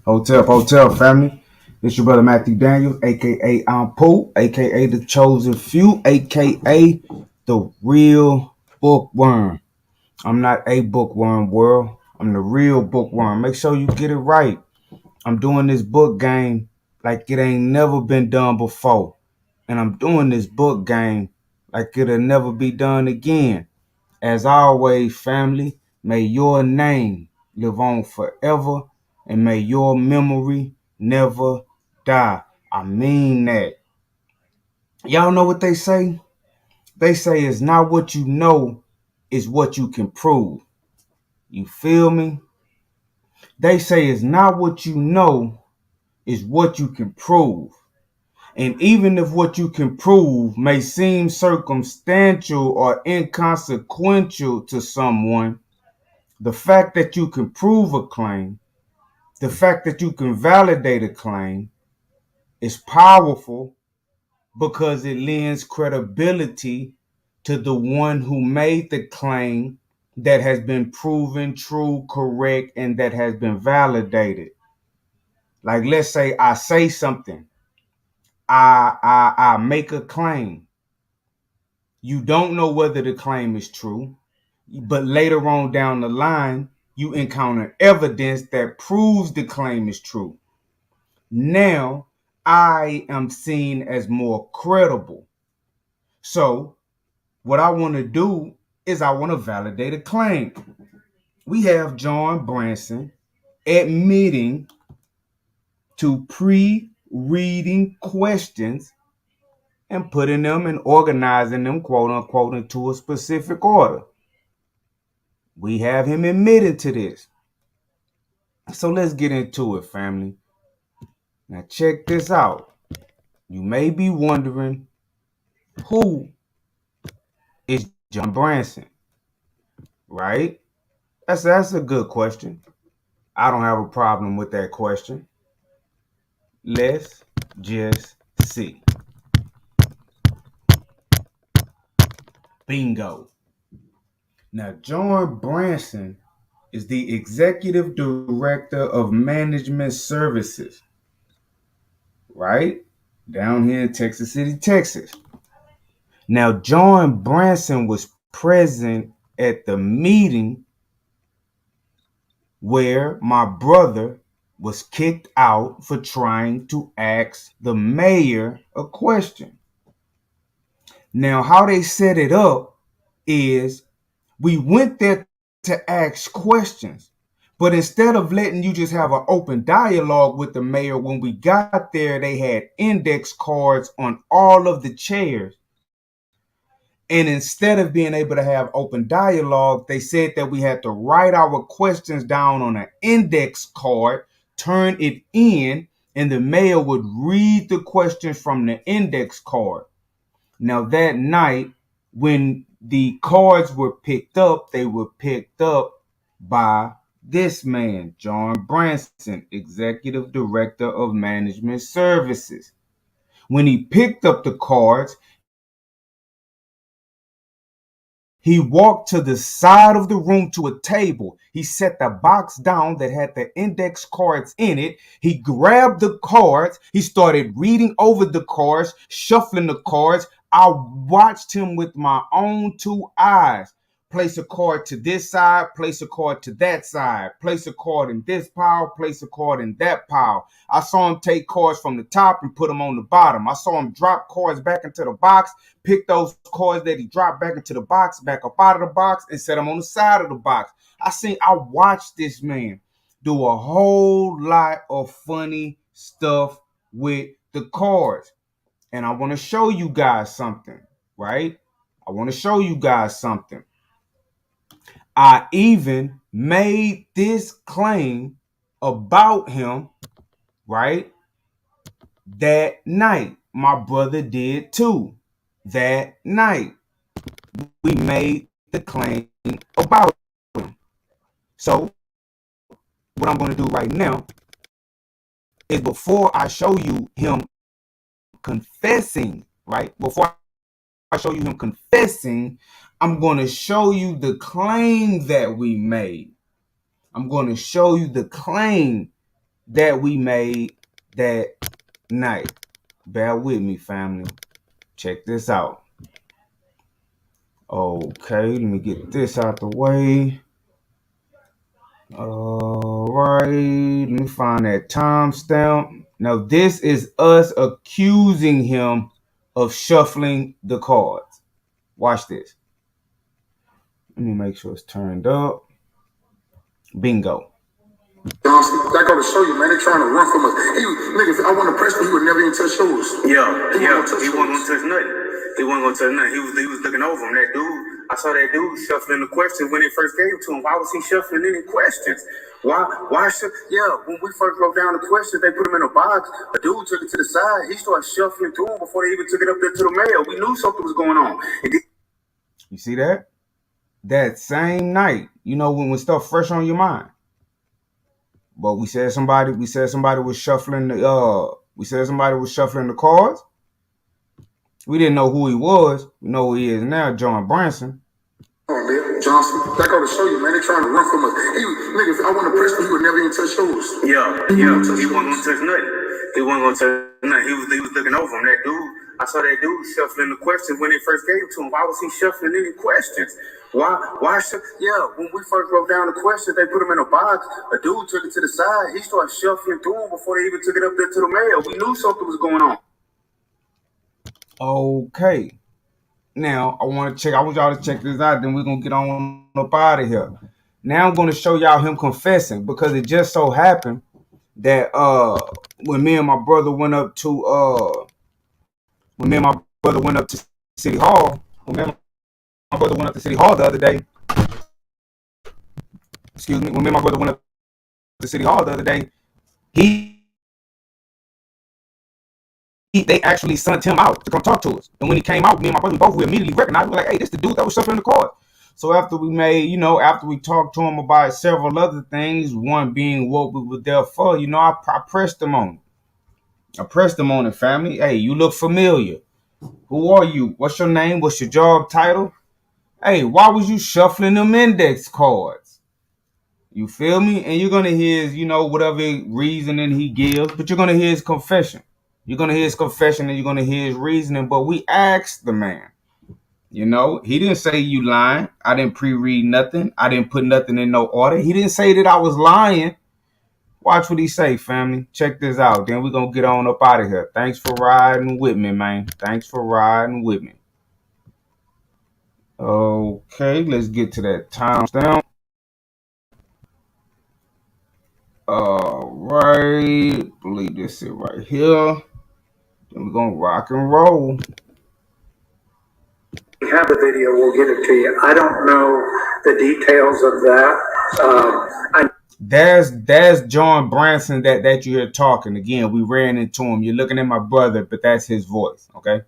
Hotel family. It's your brother Matthew Daniels, aka I'm Pooh, aka the Chosen Few, aka the real bookworm. I'm not a bookworm, world. I'm the real bookworm. Make sure you get it right. I'm doing this book game like it ain't never been done before. And I'm doing this book game like it'll never be done again. As always, family, may your name live on forever and may your memory never die. I mean that. Y'all know what they say? They say it's not what you know, it's what you can prove. You feel me? They say it's not what you know, it's what you can prove. And even if what you can prove may seem circumstantial or inconsequential to someone, the fact that you can prove a claim, the fact that you can validate a claim is powerful because it lends credibility to the one who made the claim that has been proven true, correct, and that has been validated. Like let's say I say something, I make a claim. You don't know whether the claim is true, but later on down the line, you encounter evidence that proves the claim is true. Now, I am seen as more credible. So, what I want to do is I want to validate a claim. We have John Branson admitting to pre-reading questions and putting them and organizing them, quote unquote, into a specific order. We have him admitted to this. So let's get into it, family. Now check this out. You may be wondering, who is John Branson? Right? That's a good question. I don't have a problem with that question. Let's just see. Bingo. Now, John Branson is the executive director of management services, right? Down here in Texas City, Texas. Now, John Branson was present at the meeting where my brother was kicked out for trying to ask the mayor a question. Now, how they set it up is we went there to ask questions, but instead of letting you just have an open dialogue with the mayor, when we got there, they had index cards on all of the chairs. And instead of being able to have open dialogue, they said that we had to write our questions down on an index card, turn it in, and the mayor would read the questions from the index card. Now, that night, when the cards were picked up, they were picked up by this man, John Branson, Executive Director of Management Services. When he picked up the cards, he walked to the side of the room to a table. He set the box down that had the index cards in it. He grabbed the cards. He started reading over the cards, shuffling the cards. I watched him with my own two eyes. Place a card to this side, place a card to that side, place a card in this pile, place a card in that pile. I saw him take cards from the top and put them on the bottom. I saw him drop cards back into the box, pick those cards that he dropped back into the box, back up out of the box, and set them on the side of the box. I watched this man do a whole lot of funny stuff with the cards. And I want to show you guys something, right? I want to show you guys something. I even made this claim about him, right? That night. My brother did too. That night, we made the claim about him. So, what I'm going to do right now is, before I show you him confessing, right? Before I show you him confessing, I'm going to show you the claim that we made. I'm going to show you the claim that we made that night. Bear with me, family. Check this out. Okay, let me get this out the way. All right, let me find that timestamp. Now, this is us accusing him of shuffling the cards. Watch this. Let me make sure it's turned up. Bingo. That go to show you, man. They trying to run from us. Niggas, I want to press, but he would never even touch yours. Yeah, he wasn't gonna touch nothing. He wasn't gonna touch nothing. He was looking over him. That dude, I saw that dude shuffling the questions when they first gave it to him. Why was he shuffling any questions? When we first wrote down the questions, they put them in a box. A dude took it to the side. He started shuffling through them before they even took it up there to the mail. We knew something was going on. You see that? That same night, you know, when stuff fresh on your mind. But we said somebody was shuffling the cards. We didn't know who he was. We know who he is now, John Branson. Johnson, that go to show you, man. They trying to run from us. Niggas, I want to press, but he would never even touch yours. He wasn't gonna touch nothing. He wasn't gonna touch nothing. He was looking over him. That dude, I saw that dude shuffling the questions when they first gave it to him. Why was he shuffling any questions? When we first wrote down the questions, they put them in a box. A dude took it to the side. He started shuffling through them before they even took it up there to the mail. We knew something was going on. Okay. Now I want y'all to check this out, then we're gonna get on up out of here. Now I'm gonna show y'all him confessing, because it just so happened that when me and my brother went up to City Hall, the other day. Excuse me, when me and my brother went up to City Hall the other day, they actually sent him out to come talk to us. And when he came out, me and my brother we immediately recognized. We were like, hey, this the dude that was shuffling the card. So after we talked to him about several other things, one being what we were there for, I pressed him on it. I pressed him on it, family. Hey, you look familiar. Who are you? What's your name? What's your job title? Hey, why was you shuffling them index cards? You feel me? And you're going to hear his, whatever reasoning he gives, but you're going to hear his confession. You're going to hear his confession and you're going to hear his reasoning. But we asked the man, he didn't say you lying. I didn't pre-read nothing. I didn't put nothing in no order. He didn't say that I was lying. Watch what he say, family. Check this out. Then we're going to get on up out of here. Thanks for riding with me, man. Thanks for riding with me. Okay, let's get to that timestamp. All right. I believe this is right here. Then we're going to rock and roll. We have the video. We'll get it to you. I don't know the details of that. There's John Branson that you hear talking. Again, we ran into him. You're looking at my brother, but that's his voice, okay?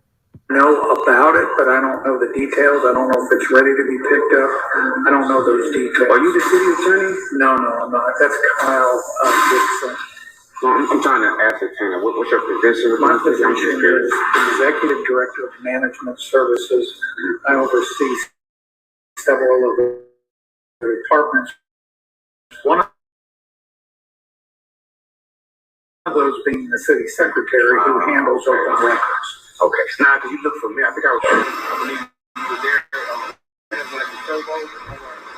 I know about it, but I don't know the details. I don't know if it's ready to be picked up. I don't know those details. Are you the city attorney? No, I'm not. That's Kyle Dixon. No, I'm trying to ascertain it. What's your position? My position is Executive Director of Management Services. I oversee several of the departments. One of those being the city secretary who handles open records. Okay, now because you look familiar, I think I believe you were there at the showboat.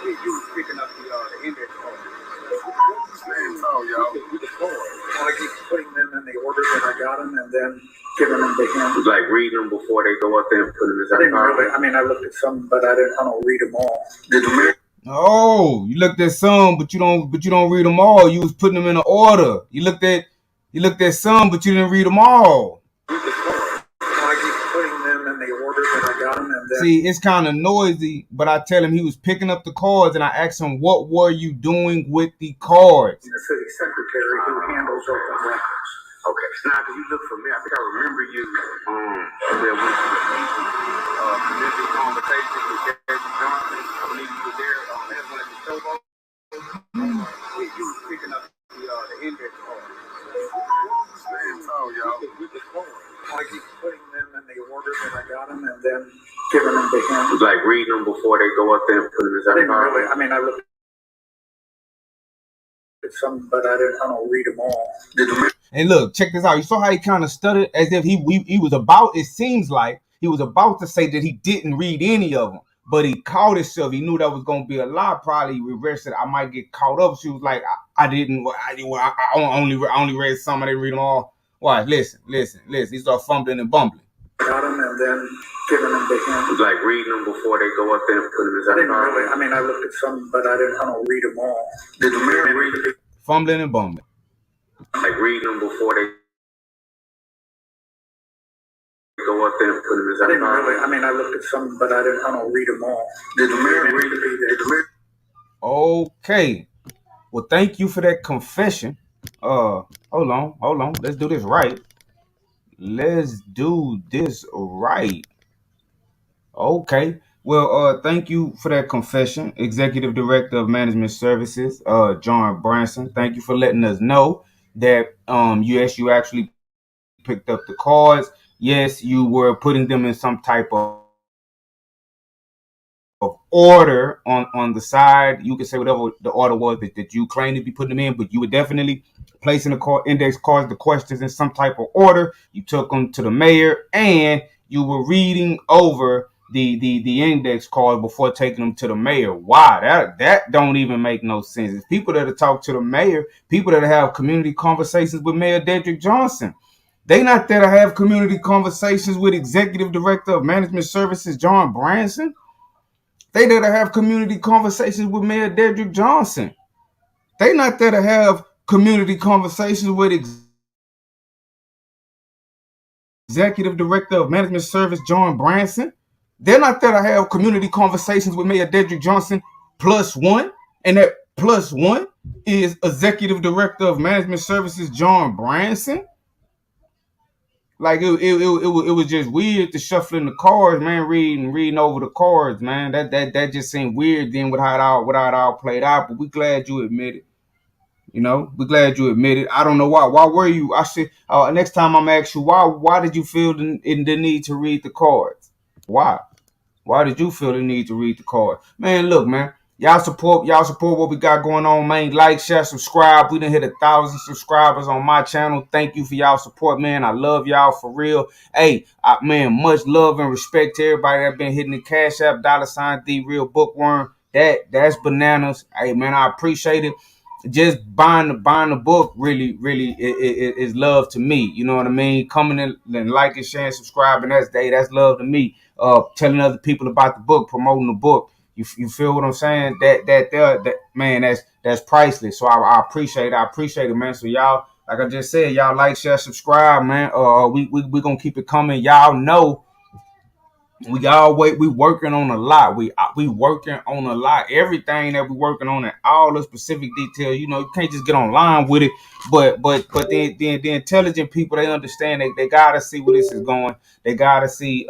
You was picking up the index card. I keep putting them in the order that I got them and then giving them to him. It's like reading them before they go up there and put them in his I looked at some, but I don't read them all. Oh, you looked at some, but you don't read them all. You was putting them in an order. You looked at some, but you didn't read them all. I keep putting them in the order that I got them, and then see, it's kind of noisy, but I tell him he was picking up the cards, and I asked him, "What were you doing with the cards?" The city secretary who handles open records. Okay, now because you look familiar, I think I remember you there when community conversation with Jesse Johnson. I believe you were there at one of the showboat. You was picking up the index card. I keep putting them in the order that I got them and then giving them to him. It's like reading them before they go up there and put them in his I looked some, but I don't read them all. And look, check this out. You saw how he kind of stuttered as if he was about, it seems like he was about to say that he didn't read any of them, but he caught himself. He knew that was going to be a lie. Probably reversed it. I might get caught up. She was like, I didn't, I only read some. I didn't read them all. Watch, listen. He started fumbling and bumbling. Got them and then giving them to him. Like reading them before they go up there and put them in his I didn't really, I mean, I looked at some, but I don't read them all. Did the man read them? Fumbling and bumbling. Like reading them before they go up there and put them in his I didn't really, I mean, I looked at some, but I don't read them all. Did the man read them? Okay. Well, thank you for that confession. Hold on. Let's do this right. Okay. Well, thank you for that confession, Executive Director of Management Services, John Branson. Thank you for letting us know that yes, you actually picked up the cards. Yes, you were putting them in some type of order on the side. You could say whatever the order was that you claimed to be putting them in, but you were definitely placing the index cards, the questions in some type of order. You took them to the mayor, and you were reading over the index cards before taking them to the mayor. Why? That don't even make no sense. It's people that talk to the mayor, people that have community conversations with Mayor Dedrick Johnson. They not there to have community conversations with Executive Director of Management Services John Branson. They there to have community conversations with Mayor Dedrick Johnson. They not there to have community conversations with Executive Director of Management Service John Branson. They're not there to have community conversations with Mayor Dedrick Johnson plus one. And that plus one is Executive Director of Management Services John Branson. Like it was just weird to shuffling the cards, man, reading over the cards, man. That just seemed weird then with how it all played out. But we glad you admit it. We glad you admit it. I don't know why. Why were you? I said next time I'm ask you why did you feel the need to read the cards? Why? Why did you feel the need to read the cards? Man, look, man. Y'all support what we got going on, man. Like, share, subscribe. We done hit 1,000 subscribers on my channel. Thank you for y'all support, man. I love y'all for real. Hey, man, much love and respect to everybody that been hitting the Cash App, $ the real bookworm. That's bananas. Hey, man, I appreciate it. Just buying the book really is love to me. You know what I mean? Coming in and liking, sharing, subscribing, that's love to me. Telling other people about the book, promoting the book. You feel what I'm saying? That man, that's priceless. So I appreciate it, man. So y'all, like I just said, y'all like, share, subscribe, man. We gonna keep it coming. Y'all know we working on a lot. We working on a lot. Everything that we working on and all the specific details. You can't just get online with it. But the intelligent people, they understand they gotta see where this is going. They gotta see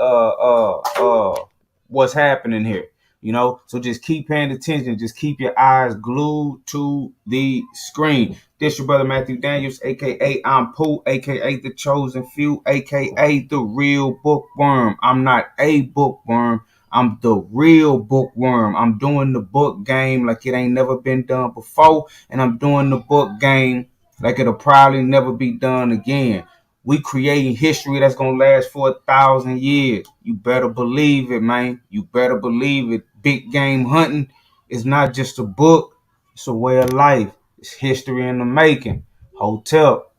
what's happening here. So just keep paying attention. Just keep your eyes glued to the screen. This your brother Matthew Daniels, aka I'm Pooh, aka the Chosen Few, aka the real bookworm. I'm not a bookworm. I'm the real bookworm. I'm doing the book game like it ain't never been done before, and I'm doing the book game like it'll probably never be done again. We creating history that's gonna last for 1,000 years. You better believe it, man. You better believe it. Big game hunting is not just a book, it's a way of life. It's history in the making. Hotel.